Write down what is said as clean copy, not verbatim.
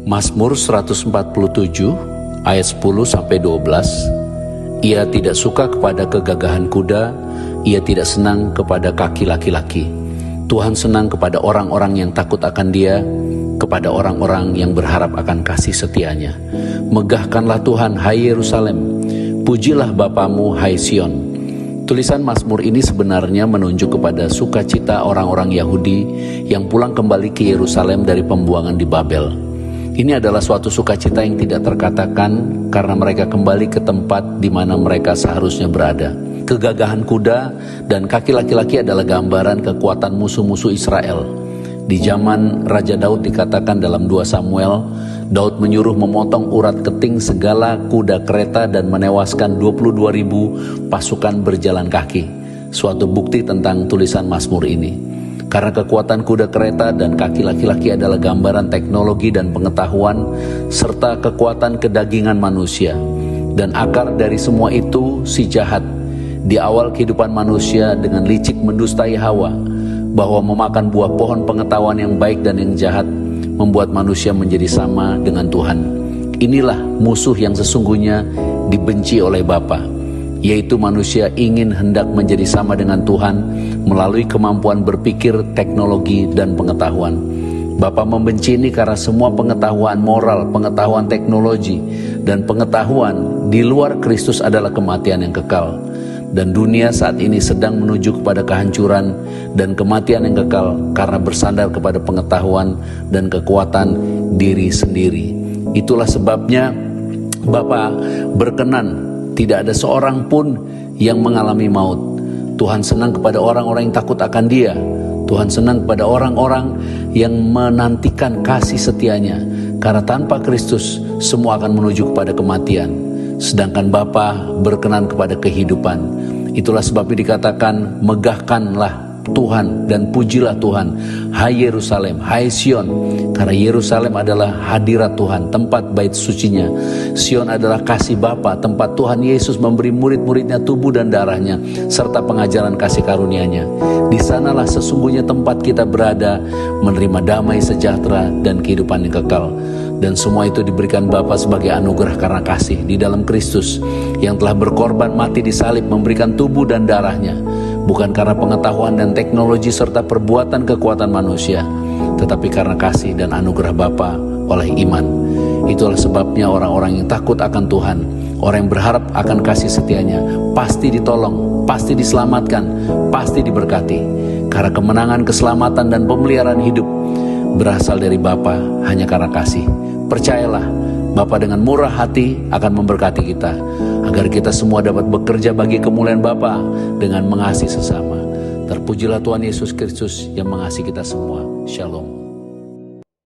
Mazmur 147 ayat 10-12. Ia tidak suka kepada kegagahan kuda, ia tidak senang kepada kaki laki-laki. Tuhan senang kepada orang-orang yang takut akan Dia, kepada orang-orang yang berharap akan kasih setianya. Megahkanlah Tuhan, hai Yerusalem, pujilah Bapamu, hai Sion. Tulisan Mazmur ini sebenarnya menunjuk kepada sukacita orang-orang Yahudi yang pulang kembali ke Yerusalem dari pembuangan di Babel. Ini adalah suatu sukacita yang tidak terkatakan karena mereka kembali ke tempat di mana mereka seharusnya berada. Kegagahan kuda dan kaki laki-laki adalah gambaran kekuatan musuh-musuh Israel. Di zaman Raja Daud dikatakan dalam 2 Samuel, Daud menyuruh memotong urat keting segala kuda kereta dan menewaskan 22.000 pasukan berjalan kaki. Suatu bukti tentang tulisan Mazmur ini. Karena kekuatan kuda kereta dan kaki laki-laki adalah gambaran teknologi dan pengetahuan serta kekuatan kedagingan manusia. Dan akar dari semua itu si jahat. Di awal kehidupan manusia dengan licik mendustai Hawa, bahwa memakan buah pohon pengetahuan yang baik dan yang jahat membuat manusia menjadi sama dengan Tuhan. Inilah musuh yang sesungguhnya dibenci oleh Bapa, yaitu manusia ingin hendak menjadi sama dengan Tuhan melalui kemampuan berpikir, teknologi, dan pengetahuan. Bapa membenci ini karena semua pengetahuan moral, pengetahuan teknologi, dan pengetahuan di luar Kristus adalah kematian yang kekal. Dan dunia saat ini sedang menuju kepada kehancuran dan kematian yang kekal karena bersandar kepada pengetahuan dan kekuatan diri sendiri. Itulah sebabnya Bapa berkenan tidak ada seorang pun yang mengalami maut. Tuhan senang kepada orang-orang yang takut akan Dia. Tuhan senang kepada orang-orang yang menantikan kasih setianya. Karena tanpa Kristus semua akan menuju kepada kematian. Sedangkan Bapa berkenan kepada kehidupan. Itulah sebabnya dikatakan, megahkanlah Tuhan dan pujilah Tuhan, hai Yerusalem, hai Sion. Karena Yerusalem adalah hadirat Tuhan, tempat bait sucinya. Sion adalah kasih Bapa, tempat Tuhan Yesus memberi murid-muridnya tubuh dan darahnya serta pengajaran kasih karunia-Nya. Di sanalah sesungguhnya tempat kita berada, menerima damai sejahtera dan kehidupan yang kekal. Dan semua itu diberikan Bapa sebagai anugerah karena kasih di dalam Kristus yang telah berkorban mati di salib memberikan tubuh dan darahnya. Bukan karena pengetahuan dan teknologi serta perbuatan kekuatan manusia, tetapi karena kasih dan anugerah Bapa oleh iman. Itulah sebabnya orang-orang yang takut akan Tuhan, orang yang berharap akan kasih setianya, pasti ditolong, pasti diselamatkan, pasti diberkati. Karena kemenangan, keselamatan, dan pemeliharaan hidup berasal dari Bapa hanya karena kasih. Percayalah, Bapa dengan murah hati akan memberkati kita, agar kita semua dapat bekerja bagi kemuliaan Bapa dengan mengasihi sesama. Terpujilah Tuhan Yesus Kristus yang mengasihi kita semua. Shalom.